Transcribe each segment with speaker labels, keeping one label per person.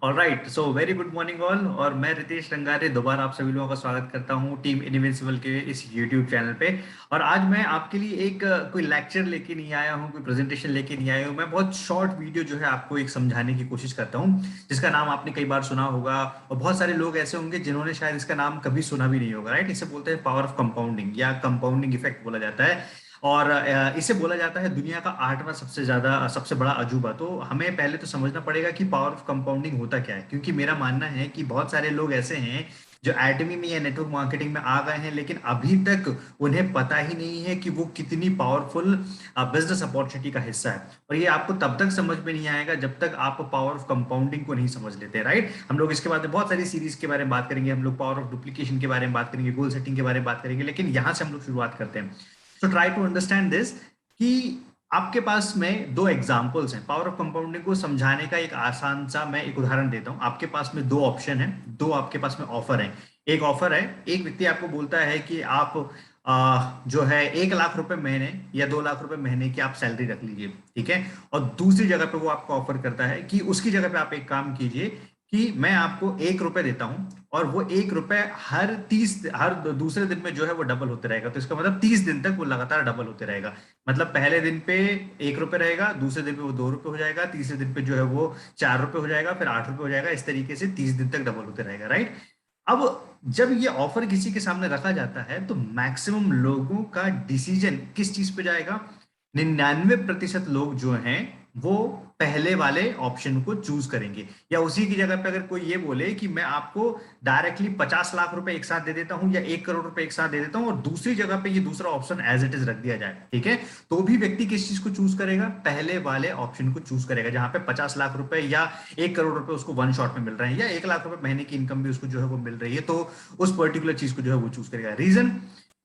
Speaker 1: Alright, so very good morning all. और मैं रितेश रंगारे दोबारा आप सभी लोगों का स्वागत करता हूं टीम इनविंसिबल के इस यूट्यूब चैनल पे। और आज मैं आपके लिए एक कोई लेक्चर लेके नहीं आया हूं, कोई प्रेजेंटेशन लेके नहीं आया हूं। मैं बहुत शॉर्ट वीडियो जो है आपको एक समझाने की कोशिश करता हूं, जिसका नाम आपने कई बार सुना होगा। और बहुत सारे लोग ऐसे होंगे जिन्होंने शायद इसका नाम कभी सुना भी नहीं होगा। राइट, इसे बोलते हैं पावर ऑफ कंपाउंडिंग या कंपाउंडिंग इफेक्ट बोला जाता है। और इसे बोला जाता है दुनिया का आठवां सबसे बड़ा अजूबा। तो हमें पहले तो समझना पड़ेगा कि पावर ऑफ कंपाउंडिंग होता क्या है, क्योंकि मेरा मानना है कि बहुत सारे लोग ऐसे हैं जो एटमी में या नेटवर्क मार्केटिंग में आ गए हैं, लेकिन अभी तक उन्हें पता ही नहीं है कि वो कितनी पावरफुल बिजनेस अपॉर्चुनिटी का हिस्सा है। और ये आपको तब तक समझ में नहीं आएगा जब तक आप पावर ऑफ कंपाउंडिंग को नहीं समझ लेते। राइट, हम लोग इसके बाद में बहुत सारी सीरीज के बारे में बात करेंगे, हम लोग पावर ऑफ डुप्लीकेशन के बारे में बात करेंगे, गोल सेटिंग के बारे में बात करेंगे, लेकिन यहां से हम लोग शुरुआत करते हैं। So try to understand this कि आपके पास में दो एग्जांपल्स हैं पावर ऑफ कंपाउंडिंग को समझाने का। एक आसान सा मैं एक उदाहरण देता हूं। आपके पास में दो ऑप्शन है, दो आपके पास में ऑफर है। एक ऑफर है, एक व्यक्ति आपको बोलता है कि आप जो है 1 लाख रुपए महीने या 2 लाख रुपए महीने की आप सैलरी रख लीजिए, ठीक है। और दूसरी जगह पे वो आपको ऑफर करता है कि उसकी जगह पे आप एक काम कीजिए कि मैं आपको 1 रुपए देता हूं, और वो 1 रुपए हर दूसरे दिन में जो है वो डबल होते रहेगा। तो इसका मतलब 30 दिन तक वो लगातार डबल होते रहेगा। मतलब पहले दिन पे 1 रुपए रहेगा, दूसरे दिन पे वो 2 रुपए हो जाएगा, तीसरे दिन पे जो है वो 4 रुपए हो जाएगा, फिर 8 रुपए हो जाएगा। इस तरीके से 30 दिन तक डबल होते रहेगा। राइट, अब जब ये ऑफर किसी के सामने रखा जाता है तो मैक्सिमम लोगों का डिसीजन किस चीज पे जाएगा? 99% लोग जो हैं वो पहले वाले ऑप्शन को चूज करेंगे। या उसी की जगह पे अगर कोई ये बोले कि मैं आपको डायरेक्टली 50 लाख रुपए एक साथ दे देता हूं या 1 करोड़ रुपए एक साथ दे देता हूं, और दूसरी जगह पे ये दूसरा ऑप्शन एज इट इज रख दिया जाए, ठीक है, तो भी व्यक्ति किस चीज को चूज करेगा? पहले वाले ऑप्शन को चूज करेगा, जहां पे 50 लाख रुपए या 1 करोड़ रुपए उसको वन शॉट में मिल रहे हैं, या 1 लाख रुपए महीने की इनकम भी उसको जो है वो मिल रही है, तो उस पर्टिकुलर चीज को जो है वो चूज करेगा। रीजन,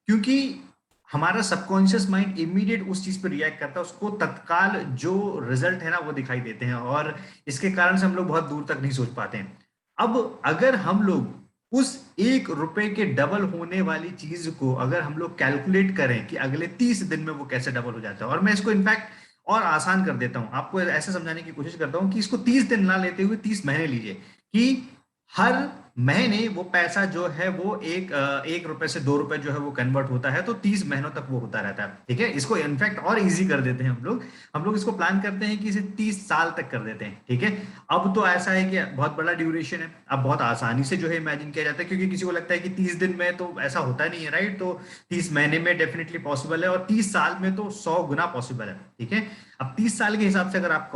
Speaker 1: क्योंकि हमारा सबकॉन्शियस माइंड इमीडिएट उस चीज पर रिएक्ट करता है, उसको तत्काल जो रिजल्ट है ना वो दिखाई देते हैं, और इसके कारण से हम लोग बहुत दूर तक नहीं सोच पाते हैं। अब अगर हम लोग उस 1 रुपए के डबल होने वाली चीज को अगर हम लोग कैलकुलेट करें कि अगले 30 दिन में वो कैसे डबल हो जाता है, और मैं इसको इनफैक्ट और आसान कर देता हूं, आपको ऐसे समझाने की कोशिश करता हूं कि इसको 30 दिन ना लेते हुए 30 महीने लीजिए, कि हर महीने वो पैसा जो है वो 1 रुपए से 2 रुपए जो है वो कन्वर्ट होता है, तो 30 महीनों तक वो होता रहता है, ठीक है। इसको इनफैक्ट और इजी कर देते हैं हम लोग इसको प्लान करते हैं कि इसे 30 साल तक कर देते हैं, ठीक है। अब तो ऐसा है कि बहुत बड़ा ड्यूरेशन है, अब बहुत आसानी से जो है इमेजिन किया जाता है, क्योंकि किसी को लगता है कि 30 दिन में तो ऐसा होता नहीं है। राइट, तो 30 महीने में डेफिनेटली पॉसिबल है, और 30 साल में तो 100 गुना पॉसिबल है, ठीक है। अब 30 साल के हिसाब से अगर आप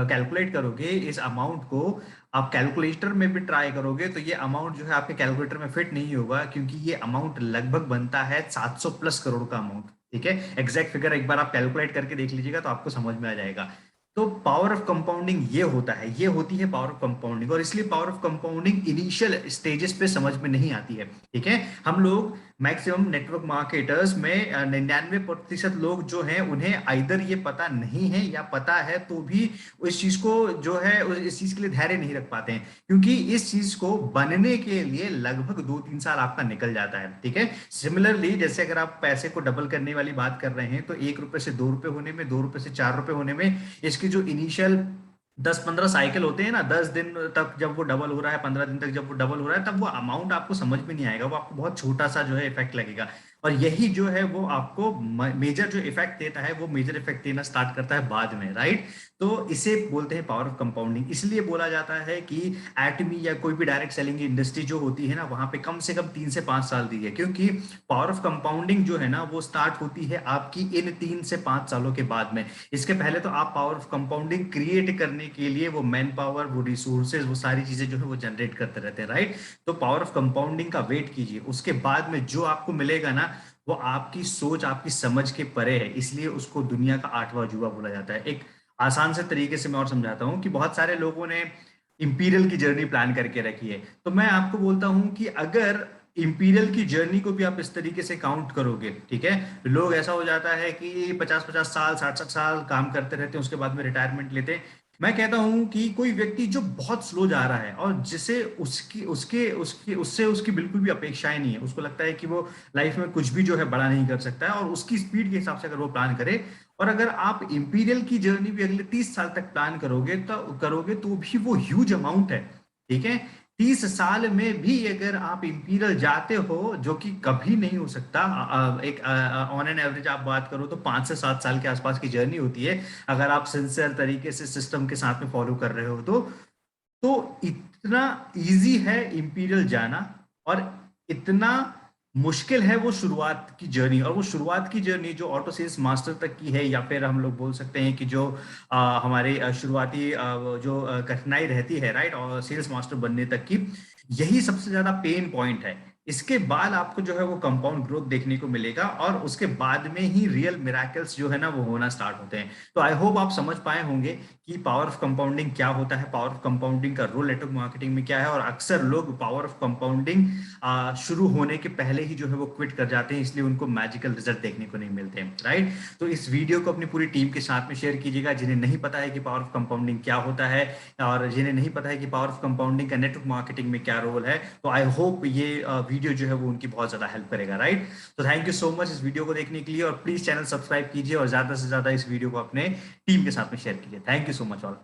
Speaker 1: कैलकुलेट करोगे इस अमाउंट को, आप कैलकुलेटर में भी ट्राई करोगे, तो ये अमाउंट जो है आपके कैलकुलेटर में फिट नहीं होगा, क्योंकि ये अमाउंट लगभग बनता है 700 प्लस करोड़ का अमाउंट, ठीक है। एग्जैक्ट फिगर एक बार आप कैलकुलेट करके देख लीजिएगा तो आपको समझ में आ जाएगा। तो पावर ऑफ कंपाउंडिंग ये होता है, ये होती है पावर ऑफ कंपाउंडिंग, और इसलिए power of compounding initial stages पे समझ में नहीं आती है, ठीक है। हम लोग मैक्सिमम नेटवर्क मार्केटर्स में 99% लोग जो हैं उन्हें आइदर ये पता नहीं है, या पता है तो भी इस चीज को जो है इस चीज के लिए धैर्य नहीं रख पाते हैं, क्योंकि इस चीज को बनने के लिए लगभग 2-3 साल आपका निकल जाता है, ठीक है। सिमिलरली जैसे अगर आप पैसे को डबल करने वाली बात कर रहे हैं, तो 1 रुपए से 2 रुपए होने में, 2 रुपए से 4 रुपए होने में, इसके जो इनिशियल 10-15 साइकिल होते हैं ना, 10 दिन तक जब वो डबल हो रहा है, 15 दिन तक जब वो डबल हो रहा है, तब वो अमाउंट आपको समझ में नहीं आएगा, वो आपको बहुत छोटा सा जो है इफेक्ट लगेगा। और यही जो है वो आपको मेजर जो इफेक्ट देता है, वो मेजर इफेक्ट देना स्टार्ट करता है बाद में। राइट, तो इसे बोलते हैं पावर ऑफ कंपाउंडिंग। इसलिए बोला जाता है कि एटमी या कोई भी डायरेक्ट सेलिंग इंडस्ट्री जो होती है ना, वहां पे कम से कम 3 से 5 साल दी है, क्योंकि पावर ऑफ कंपाउंडिंग जो है ना वो स्टार्ट होती है आपकी इन 3 से 5 सालों के बाद में। इसके पहले तो आप पावर ऑफ कंपाउंडिंग क्रिएट करने के लिए वो मैन पावर, वो रिसोर्सेज, वो सारी चीजें जो है वो जनरेट करते रहते हैं। राइट, तो पावर ऑफ कंपाउंडिंग का वेट कीजिए, उसके बाद में जो आपको मिलेगा ना वो आपकी सोच, आपकी समझ के परे है, इसलिए उसको दुनिया का आठवां अजूबा बोला जाता है। एक आसान से तरीके से मैं और समझाता हूँ कि बहुत सारे लोगों ने इंपीरियल की जर्नी प्लान करके रखी है, तो मैं आपको बोलता हूं कि अगर इंपीरियल की जर्नी को भी आप इस तरीके से काउंट करोगे, ठीक है, लोग ऐसा हो जाता है कि 50-50 साल, 60-60 साल काम करते रहते हैं, उसके बाद में रिटायरमेंट लेते हैं। मैं कहता हूं कि कोई व्यक्ति जो बहुत स्लो जा रहा है, और जिसे उसकी उसके उसकी उससे उसकी बिल्कुल भी अपेक्षाएं नहीं है, उसको लगता है कि वो लाइफ में कुछ भी जो है बड़ा नहीं कर सकता है, और उसकी स्पीड के हिसाब से अगर वो प्लान करे, और अगर आप इंपीरियल की जर्नी भी अगले 30 साल तक प्लान करोगे तो भी वो ह्यूज अमाउंट है। ठीक है। 30 साल में भी अगर आप इंपीरियल जाते हो, जो कि कभी नहीं हो सकता, एक ऑन एन एवरेज आप बात करो तो 5 से 7 साल के आसपास की जर्नी होती है, अगर आप सिंसियर तरीके से सिस्टम के साथ में फॉलो कर रहे हो तो इतना इजी है इंपीरियल जाना, और इतना मुश्किल है वो शुरुआत की जर्नी। और वो शुरुआत की जर्नी जो ऑटो सेल्स मास्टर तक की है, या फिर हम लोग बोल सकते हैं कि जो हमारे शुरुआती जो कठिनाई रहती है, राइट, और सेल्स मास्टर बनने तक की, यही सबसे ज्यादा पेन पॉइंट है। इसके बाद आपको जो है वो कंपाउंड ग्रोथ देखने को मिलेगा, और उसके बाद में ही रियल मिराकल्स जो है ना वो होना स्टार्ट होते हैं। तो आई होप आप समझ पाए होंगे कि पावर ऑफ कंपाउंडिंग क्या होता है, पावर ऑफ कंपाउंडिंग का रोल नेटवर्क मार्केटिंग में क्या है। और अक्सर लोग पावर ऑफ कंपाउंडिंग शुरू होने के पहले ही जो है वो क्विट कर जाते हैं, इसलिए उनको मैजिकल रिजल्ट देखने को नहीं मिलते हैं, राइट। तो इस वीडियो को अपनी पूरी टीम के साथ में शेयर कीजिएगा, जिन्हें नहीं पता है कि पावर ऑफ कंपाउंडिंग क्या होता है, और जिन्हें नहीं पता है कि पावर ऑफ कंपाउंडिंग का नेटवर्क मार्केटिंग में क्या रोल है। तो आई होप ये वीडियो जो है वो उनकी बहुत ज्यादा हेल्प करेगा, राइट। तो थैंक यू सो मच इस वीडियो को देखने के लिए, और प्लीज चैनल सब्सक्राइब कीजिए और ज्यादा से ज्यादा इस वीडियो को अपने टीम के साथ में शेयर कीजिए। Thank you so much all.